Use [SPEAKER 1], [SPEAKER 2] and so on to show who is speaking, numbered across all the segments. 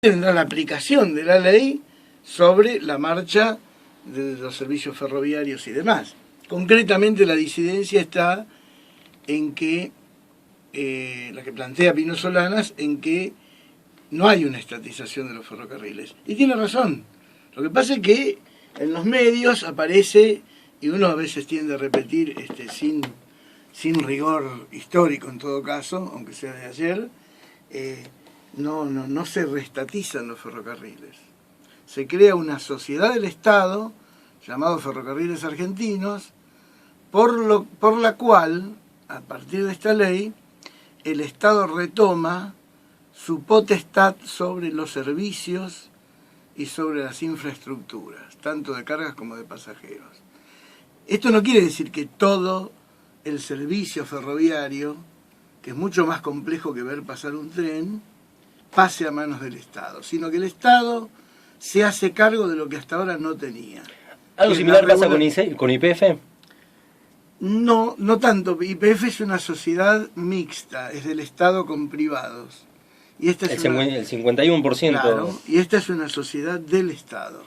[SPEAKER 1] tendrá la aplicación de la ley sobre la marcha de los servicios ferroviarios y demás. Concretamente la disidencia está en que, la que plantea Pino Solanas, en que no hay una estatización de los ferrocarriles. Y tiene razón. Lo que pasa es que en los medios aparece, y uno a veces tiende a repetir sin rigor histórico en todo caso, aunque sea de ayer, no se reestatizan los ferrocarriles. Se crea una sociedad del Estado, llamado Ferrocarriles Argentinos, por la cual, a partir de esta ley, el Estado retoma su potestad sobre los servicios y sobre las infraestructuras, tanto de cargas como de pasajeros. Esto no quiere decir que todo el servicio ferroviario, que es mucho más complejo que ver pasar un tren, pase a manos del Estado, sino que el Estado se hace cargo de lo que hasta ahora no tenía.
[SPEAKER 2] ¿Algo similar pasa con YPF?
[SPEAKER 1] No, no tanto. YPF es una sociedad mixta, es del Estado con privados. Y esta es
[SPEAKER 2] el 51%.
[SPEAKER 1] Claro, y esta es una sociedad del Estado,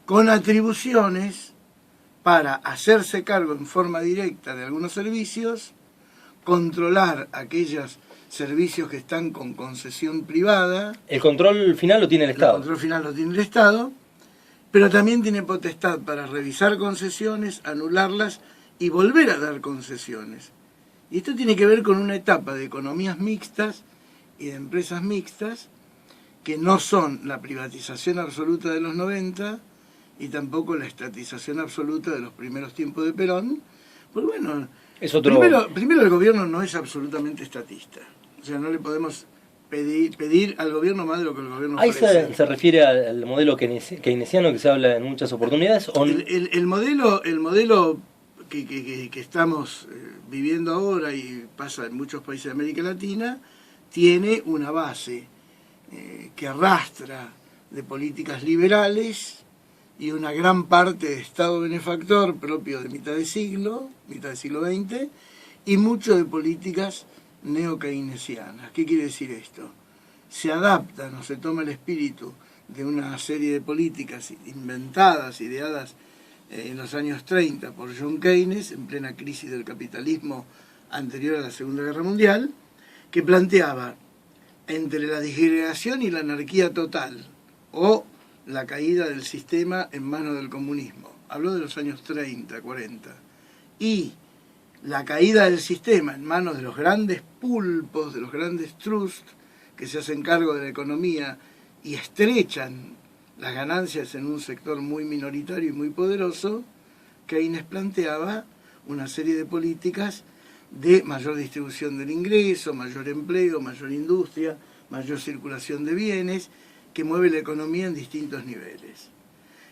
[SPEAKER 1] con atribuciones para hacerse cargo en forma directa de algunos servicios, controlar aquellos servicios que están con concesión privada.
[SPEAKER 2] El control final lo tiene el Estado.
[SPEAKER 1] El control final lo tiene el Estado, pero también tiene potestad para revisar concesiones, anularlas y volver a dar concesiones. Y esto tiene que ver con una etapa de economías mixtas y de empresas mixtas, que no son la privatización absoluta de los 90 y tampoco la estatización absoluta de los primeros tiempos de Perón. Pues bueno,
[SPEAKER 2] es otro...
[SPEAKER 1] primero el gobierno no es absolutamente estatista. O sea, no le podemos pedir al gobierno más de lo que el gobierno ofrece.
[SPEAKER 2] ¿Ahí se refiere al modelo keynesiano que se habla en muchas oportunidades? ¿O
[SPEAKER 1] el modelo que estamos viviendo ahora y pasa en muchos países de América Latina, tiene una base que arrastra de políticas liberales y una gran parte de Estado benefactor propio de mitad de siglo XX, y mucho de políticas neo-keynesianas. ¿Qué quiere decir esto? Se adapta, no se toma el espíritu de una serie de políticas inventadas, ideadas en los años 30 por John Keynes, en plena crisis del capitalismo anterior a la Segunda Guerra Mundial, que planteaba entre la disgregación y la anarquía total, o la caída del sistema en manos del comunismo. Habló de los años 30, 40. Y la caída del sistema en manos de los grandes pulpos, de los grandes trusts, que se hacen cargo de la economía y estrechan las ganancias en un sector muy minoritario y muy poderoso. Keynes planteaba una serie de políticas de mayor distribución del ingreso, mayor empleo, mayor industria, mayor circulación de bienes, que mueve la economía en distintos niveles.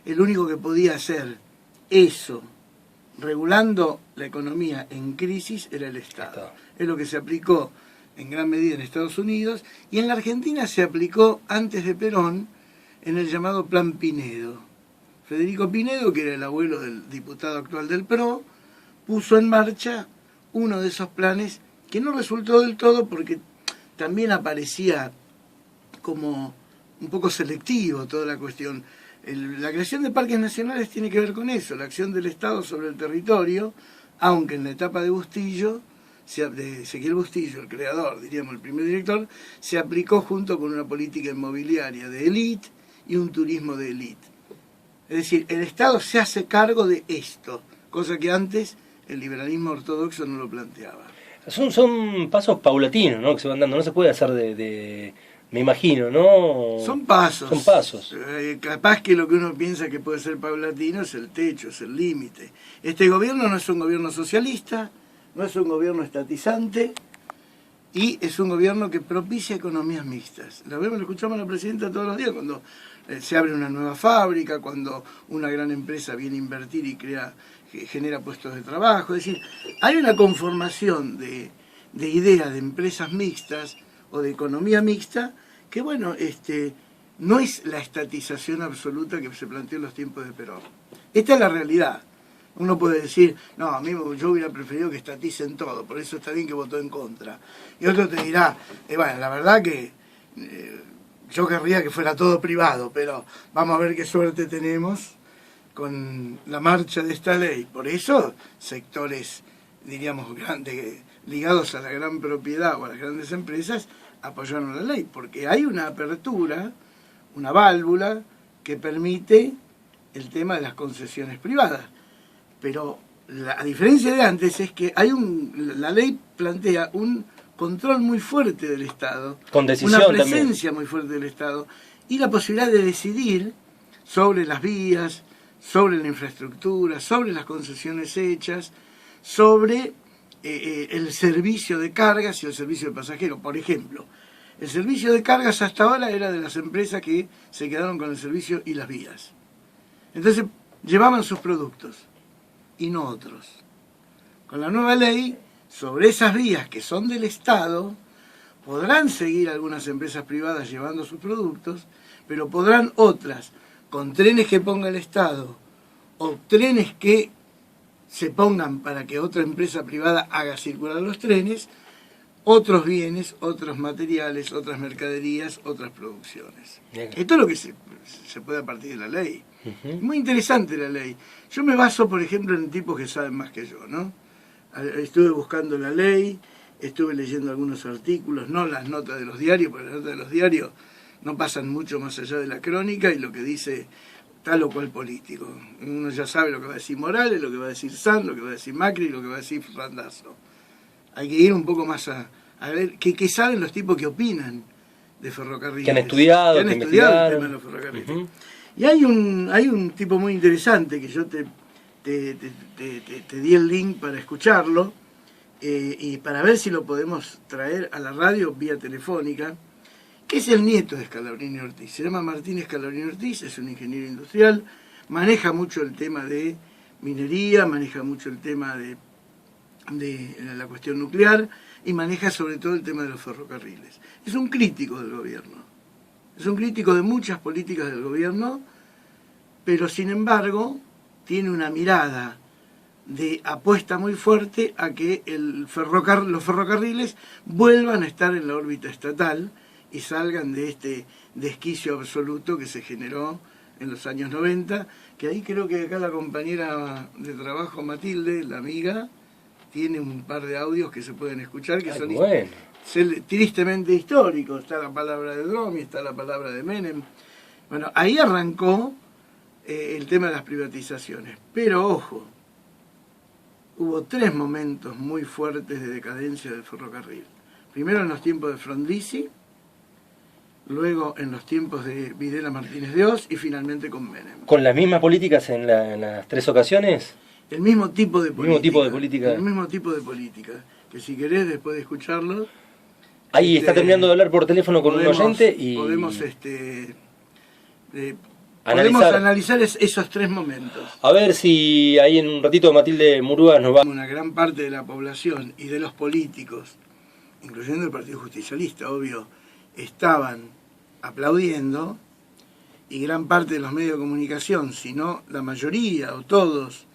[SPEAKER 1] El único que podía hacer eso, regulando la economía en crisis, era el Estado. Es lo que se aplicó en gran medida en Estados Unidos, y en la Argentina se aplicó antes de Perón en el llamado Plan Pinedo. Federico Pinedo, que era el abuelo del diputado actual del PRO, puso en marcha uno de esos planes que no resultó del todo, porque también aparecía como un poco selectivo toda la cuestión. La creación de parques nacionales tiene que ver con eso, la acción del Estado sobre el territorio, aunque en la etapa de Bustillo, de Ezequiel Bustillo, el creador, diríamos el primer director, se aplicó junto con una política inmobiliaria de élite y un turismo de élite. Es decir, el Estado se hace cargo de esto, cosa que antes el liberalismo ortodoxo no lo planteaba.
[SPEAKER 2] Son pasos paulatinos, ¿no?, que se van dando, no se puede hacer me imagino, ¿no?
[SPEAKER 1] Son pasos.
[SPEAKER 2] Son pasos.
[SPEAKER 1] Capaz que lo que uno piensa que puede ser paulatino es el techo, es el límite. Este gobierno no es un gobierno socialista, no es un gobierno estatizante, y es un gobierno que propicia economías mixtas. Lo escuchamos a la presidenta todos los días, cuando se abre una nueva fábrica, cuando una gran empresa viene a invertir y genera puestos de trabajo. Es decir, hay una conformación de ideas de empresas mixtas o de economía mixta que, bueno, no es la estatización absoluta que se planteó en los tiempos de Perón. Esta es la realidad. Uno puede decir, no, a mí yo hubiera preferido que estaticen todo, por eso está bien que votó en contra. Y otro te dirá, bueno, la verdad que yo querría que fuera todo privado, pero vamos a ver qué suerte tenemos con la marcha de esta ley. Por eso, sectores, diríamos, grandes, ligados a la gran propiedad o a las grandes empresas, apoyaron la ley, porque hay una apertura, una válvula que permite el tema de las concesiones privadas. Pero a diferencia de antes es que la ley plantea un control muy fuerte del Estado,
[SPEAKER 2] con decisión,
[SPEAKER 1] una presencia
[SPEAKER 2] también
[SPEAKER 1] muy fuerte del Estado y la posibilidad de decidir sobre las vías, sobre la infraestructura, sobre las concesiones hechas, sobre el servicio de cargas y el servicio de pasajeros. Por ejemplo, el servicio de cargas hasta ahora era de las empresas que se quedaron con el servicio y las vías. Entonces llevaban sus productos y no otros. Con la nueva ley, sobre esas vías que son del Estado, podrán seguir algunas empresas privadas llevando sus productos, pero podrán otras, con trenes que ponga el Estado, o trenes que se pongan para que otra empresa privada haga circular los trenes, otros bienes, otros materiales, otras mercaderías, otras producciones.
[SPEAKER 2] Bien.
[SPEAKER 1] Esto es lo que se puede a partir de la ley. Es muy interesante la ley. Yo me baso, por ejemplo, en tipos que saben más que yo, ¿no? Estuve buscando la ley, estuve leyendo algunos artículos, no las notas de los diarios, porque las notas de los diarios no pasan mucho más allá de la crónica y lo que dice tal o cual político. Uno ya sabe lo que va a decir Morales, lo que va a decir Sanz, lo que va a decir Macri, lo que va a decir Randazzo. Hay que ir un poco más a ver qué saben los tipos que opinan de ferrocarriles.
[SPEAKER 2] Que han estudiado,
[SPEAKER 1] que han estudiado el tema de los ferrocarriles.
[SPEAKER 2] Uh-huh.
[SPEAKER 1] Y hay un tipo muy interesante que yo te di el link para escucharlo y para ver si lo podemos traer a la radio vía telefónica, que es el nieto de Scalabrini Ortiz. Se llama Martín Scalabrini Ortiz, es un ingeniero industrial, maneja mucho el tema de minería, maneja mucho el tema de la cuestión nuclear y maneja sobre todo el tema de los ferrocarriles. Es un crítico del gobierno, es un crítico de muchas políticas del gobierno, pero sin embargo tiene una mirada de apuesta muy fuerte a que los ferrocarriles vuelvan a estar en la órbita estatal y salgan de este desquicio absoluto que se generó en los años 90, que ahí creo que acá la compañera de trabajo Matilde, la amiga, tiene un par de audios que se pueden escuchar que son tristemente históricos. Está la palabra de Dromi, está la palabra de Menem. Bueno, ahí arrancó el tema de las privatizaciones. Pero ojo, hubo 3 momentos muy fuertes de decadencia del ferrocarril. Primero en los tiempos de Frondizi, luego en los tiempos de Videla Martínez de Oz y finalmente con Menem.
[SPEAKER 2] ¿Con las mismas políticas en las 3 ocasiones?
[SPEAKER 1] El mismo tipo de política.
[SPEAKER 2] El
[SPEAKER 1] mismo tipo de política. Que si querés, después de escucharlo...
[SPEAKER 2] Ahí está terminando de hablar por teléfono con un oyente y...
[SPEAKER 1] Podemos analizar esos 3 momentos.
[SPEAKER 2] A ver si ahí en un ratito Matilde Murúa nos va...
[SPEAKER 1] Una gran parte de la población y de los políticos, incluyendo el Partido Justicialista, obvio, estaban aplaudiendo, y gran parte de los medios de comunicación, si no la mayoría o todos,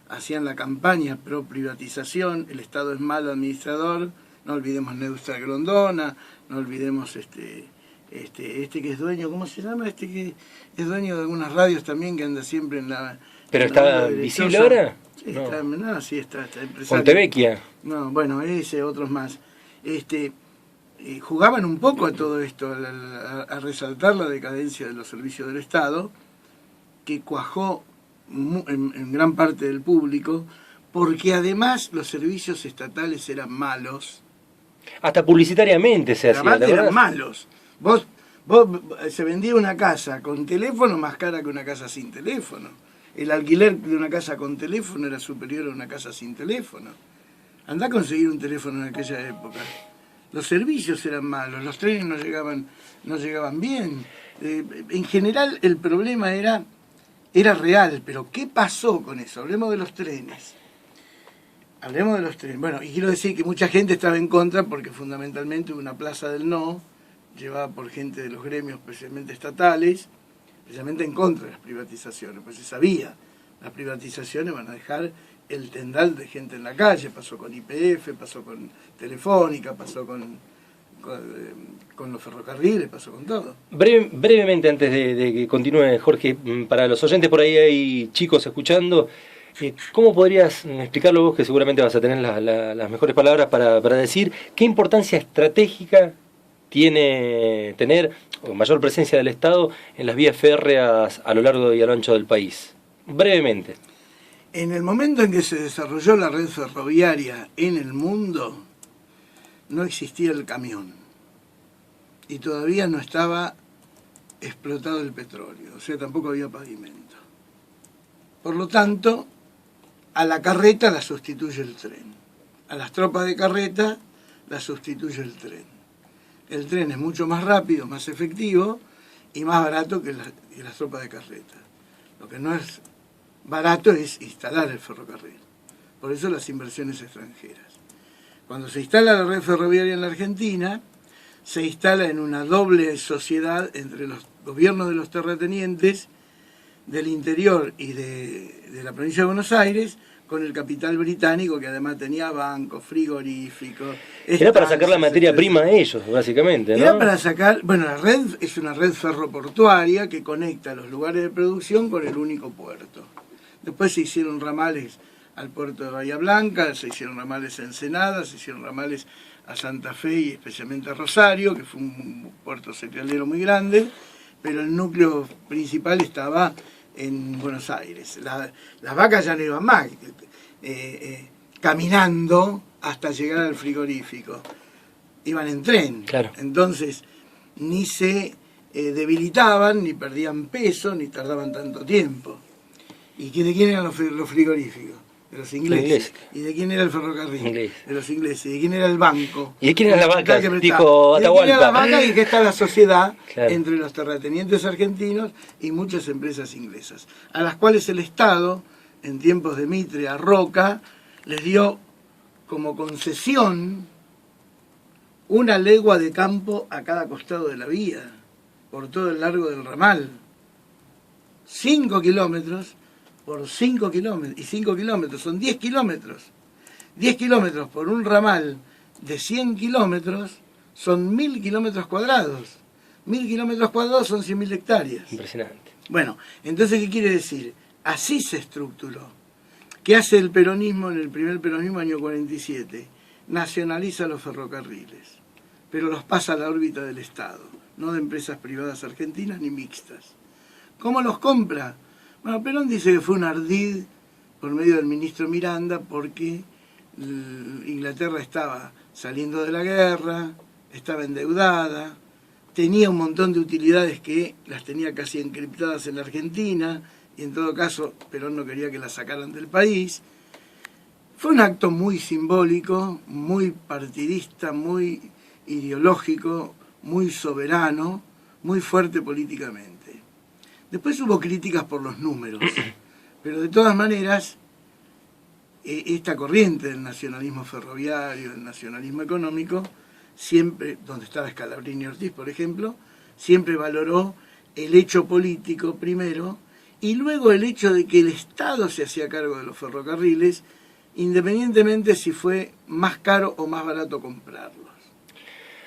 [SPEAKER 1] hacían la campaña pro privatización, el Estado es mal administrador, no olvidemos Neusta Grondona, no olvidemos este que es dueño, ¿cómo se llama? Este que es dueño de algunas radios también, que anda siempre en la...
[SPEAKER 2] ¿Pero está visible ahora?
[SPEAKER 1] Sí,
[SPEAKER 2] no.
[SPEAKER 1] Está empresario.
[SPEAKER 2] Fontevecchia.
[SPEAKER 1] No, bueno, ese, otros más. Jugaban un poco a todo esto, a resaltar la decadencia de los servicios del Estado, que cuajó en gran parte del público, porque además los servicios estatales eran malos.
[SPEAKER 2] Hasta publicitariamente se hacía.
[SPEAKER 1] Además eran malos. Vos se vendía una casa con teléfono más cara que una casa sin teléfono. El alquiler de una casa con teléfono era superior a una casa sin teléfono. Andá a conseguir un teléfono en aquella época. Los servicios eran malos, los trenes no llegaban bien. En general el problema era real, pero ¿qué pasó con eso? Hablemos de los trenes. Bueno, y quiero decir que mucha gente estaba en contra porque fundamentalmente hubo una plaza del no, llevada por gente de los gremios, especialmente estatales, especialmente en contra de las privatizaciones, pues se sabía, las privatizaciones van a dejar el tendal de gente en la calle. Pasó con YPF, pasó con Telefónica, pasó con con los ferrocarriles, pasó con todo.
[SPEAKER 2] Brevemente, antes de que continúe, Jorge, para los oyentes por ahí hay chicos escuchando, ¿cómo podrías explicarlo vos, que seguramente vas a tener las mejores palabras para decir qué importancia estratégica tiene tener mayor presencia del Estado en las vías férreas a lo largo y a lo ancho del país? Brevemente.
[SPEAKER 1] En el momento en que se desarrolló la red ferroviaria en el mundo, no existía el camión y todavía no estaba explotado el petróleo, o sea, tampoco había pavimento. Por lo tanto, a la carreta la sustituye el tren, a las tropas de carreta la sustituye el tren. El tren es mucho más rápido, más efectivo y más barato que las tropas de carreta. Lo que no es barato es instalar el ferrocarril. Por eso las inversiones extranjeras. Cuando se instala la red ferroviaria en la Argentina, se instala en una doble sociedad entre los gobiernos de los terratenientes del interior y de la provincia de Buenos Aires, con el capital británico, que además tenía bancos, frigoríficos.
[SPEAKER 2] Era para sacar la materia prima a ellos, básicamente, ¿no?
[SPEAKER 1] Era para sacar, bueno, la red es una red ferroportuaria que conecta los lugares de producción con el único puerto. Después se hicieron ramales al puerto de Bahía Blanca, se hicieron ramales a Ensenada, se hicieron ramales a Santa Fe y especialmente a Rosario, que fue un puerto cerealero muy grande, pero el núcleo principal estaba en Buenos Aires. Las vacas ya no iban más caminando hasta llegar al frigorífico, iban en tren.
[SPEAKER 2] Claro.
[SPEAKER 1] Entonces ni se debilitaban, ni perdían peso, ni tardaban tanto tiempo. ¿Y de quién eran los frigoríficos? De los ingleses. ¿Y de quién era el ferrocarril?
[SPEAKER 2] Inglés.
[SPEAKER 1] De los ingleses. ¿Y de quién era el banco?
[SPEAKER 2] ¿Y de quién era la vaca?
[SPEAKER 1] Dijo Atahualpa. ¿De quién era la vaca? Y que está la sociedad
[SPEAKER 2] claro.
[SPEAKER 1] entre los terratenientes argentinos y muchas empresas inglesas, a las cuales el Estado, en tiempos de Mitre a Roca, les dio como concesión una legua de campo a cada costado de la vía, por todo el largo del ramal. 5 kilómetros por 5 kilómetros, y 5 kilómetros son 10 kilómetros. 10 kilómetros por un ramal de 100 kilómetros son 1000 kilómetros cuadrados. 1000 kilómetros cuadrados son 100.000 hectáreas.
[SPEAKER 2] Impresionante.
[SPEAKER 1] Bueno, entonces, ¿qué quiere decir? Así se estructuró. ¿Qué hace el peronismo en el primer peronismo, año 47? Nacionaliza los ferrocarriles, pero los pasa a la órbita del Estado, no de empresas privadas argentinas ni mixtas. ¿Cómo los compra? Bueno, Perón dice que fue un ardid por medio del ministro Miranda porque Inglaterra estaba saliendo de la guerra, estaba endeudada, tenía un montón de utilidades que las tenía casi encriptadas en la Argentina y en todo caso Perón no quería que las sacaran del país. Fue un acto muy simbólico, muy partidista, muy ideológico, muy soberano, muy fuerte políticamente. Después hubo críticas por los números, pero de todas maneras, esta corriente del nacionalismo ferroviario, del nacionalismo económico, siempre, donde estaba Scalabrini Ortiz, por ejemplo, siempre valoró el hecho político primero, y luego el hecho de que el Estado se hacía cargo de los ferrocarriles, independientemente si fue más caro o más barato comprarlos.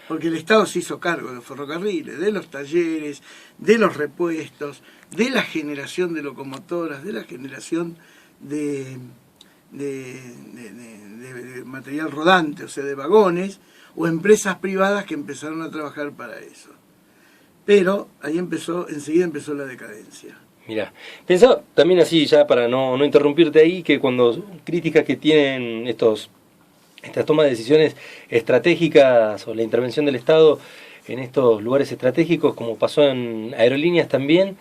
[SPEAKER 1] Porque el Estado se hizo cargo de los ferrocarriles, de los talleres, de los repuestos, de la generación de locomotoras, de la generación de material rodante, o sea, de vagones, o empresas privadas que empezaron a trabajar para eso. Pero ahí enseguida empezó la decadencia.
[SPEAKER 2] Mirá, pensaba también así, ya para no interrumpirte ahí, que cuando críticas que tienen estas tomas de decisiones estratégicas o la intervención del Estado en estos lugares estratégicos, como pasó en aerolíneas también,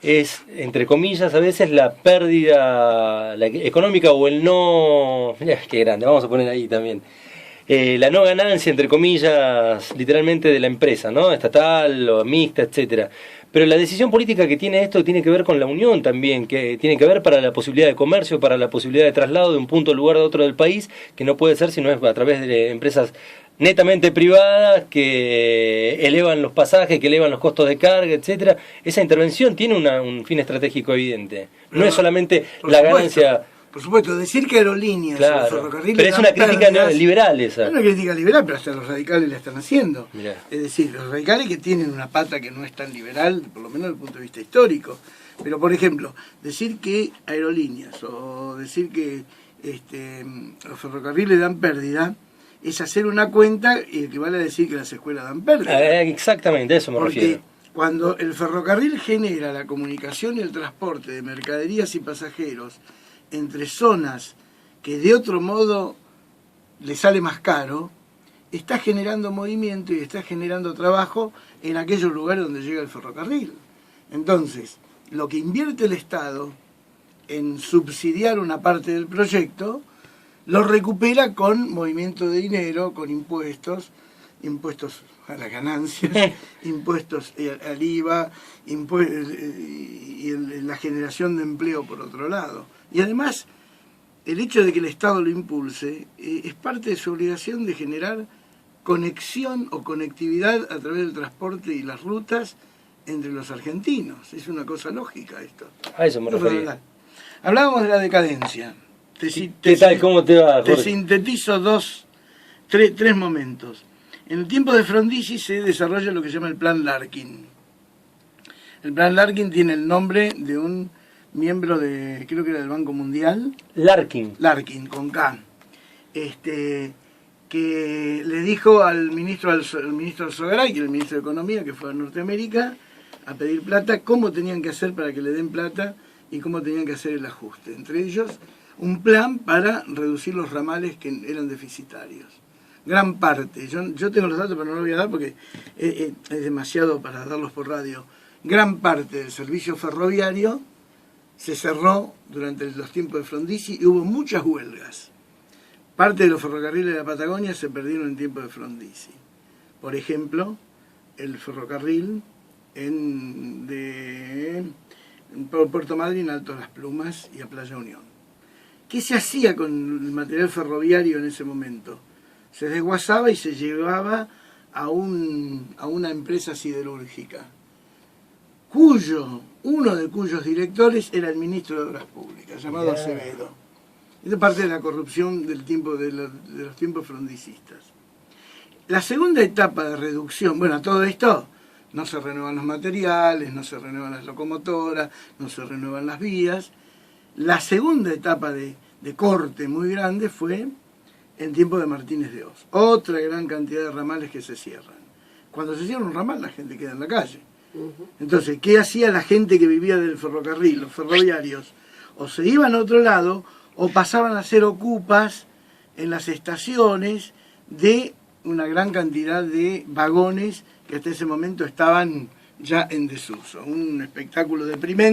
[SPEAKER 2] es, entre comillas, a veces la pérdida económica o el no... Mirá, qué grande, vamos a poner ahí también. La no ganancia, entre comillas, literalmente de la empresa, ¿no? Estatal o mixta, etcétera. Pero la decisión política que tiene esto tiene que ver con la unión también, que tiene que ver para la posibilidad de comercio, para la posibilidad de traslado de un punto al lugar de otro del país, que no puede ser si no es a través de empresas netamente privadas que elevan los pasajes, que elevan los costos de carga, etcétera. Esa intervención tiene un fin estratégico evidente. No es solamente la ganancia
[SPEAKER 1] Por supuesto, decir que aerolíneas
[SPEAKER 2] Claro.
[SPEAKER 1] o ferrocarriles
[SPEAKER 2] Pero es
[SPEAKER 1] dan
[SPEAKER 2] una crítica
[SPEAKER 1] pérdidas,
[SPEAKER 2] liberal esa.
[SPEAKER 1] es una crítica liberal, pero hasta los radicales la están haciendo.
[SPEAKER 2] Mirá.
[SPEAKER 1] Es decir, los radicales que tienen una pata que no es tan liberal, por lo menos desde el punto de vista histórico. Pero, por ejemplo, decir que aerolíneas o decir que los ferrocarriles dan pérdida es hacer una cuenta y equivale a decir que las escuelas dan pérdida.
[SPEAKER 2] Exactamente, a eso me
[SPEAKER 1] Porque
[SPEAKER 2] refiero.
[SPEAKER 1] cuando el ferrocarril genera la comunicación y el transporte de mercaderías y pasajeros entre zonas que de otro modo le sale más caro, está generando movimiento y está generando trabajo en aquellos lugares donde llega el ferrocarril. Entonces, lo que invierte el Estado en subsidiar una parte del proyecto, lo recupera con movimiento de dinero, con impuestos a las ganancias, impuestos al IVA, y la generación de empleo por otro lado. Y además, el hecho de que el Estado lo impulse es parte de su obligación de generar conexión o conectividad a través del transporte y las rutas entre los argentinos. Es una cosa lógica esto.
[SPEAKER 2] A eso me refería.
[SPEAKER 1] Hablábamos de la decadencia.
[SPEAKER 2] ¿Qué tal? ¿Cómo te va, Jorge?
[SPEAKER 1] Te sintetizo tres momentos. En el tiempo de Frondizi se desarrolla lo que se llama el Plan Larkin. El Plan Larkin tiene el nombre de un miembro de, creo que era del Banco Mundial.
[SPEAKER 2] Larkin,
[SPEAKER 1] con K. Que le dijo al ministro Alzogaray, que era el ministro de Economía, que fue a Norteamérica, a pedir plata, cómo tenían que hacer para que le den plata y cómo tenían que hacer el ajuste. Entre ellos, un plan para reducir los ramales que eran deficitarios. Gran parte, yo tengo los datos pero no los voy a dar porque es demasiado para darlos por radio. Gran parte del servicio ferroviario se cerró durante los tiempos de Frondizi y hubo muchas huelgas. Parte de los ferrocarriles de la Patagonia se perdieron en tiempo de Frondizi. Por ejemplo, el ferrocarril por Puerto Madryn, Alto Las Plumas y a Playa Unión. ¿Qué se hacía con el material ferroviario en ese momento? Se desguazaba y se llevaba a una empresa siderúrgica, uno de cuyos directores era el ministro de Obras Públicas, llamado Acevedo. Es parte de la corrupción de los tiempos frondicistas. La segunda etapa de reducción, bueno, todo esto, no se renuevan los materiales, no se renuevan las locomotoras, no se renuevan las vías. La segunda etapa de corte muy grande fue en tiempo de Martínez de Oz. Otra gran cantidad de ramales que se cierran. Cuando se cierra un ramal, la gente queda en la calle. Entonces, ¿qué hacía la gente que vivía del ferrocarril, los ferroviarios? O se iban a otro lado, o pasaban a ser ocupas en las estaciones de una gran cantidad de vagones que hasta ese momento estaban ya en desuso. Un espectáculo deprimente.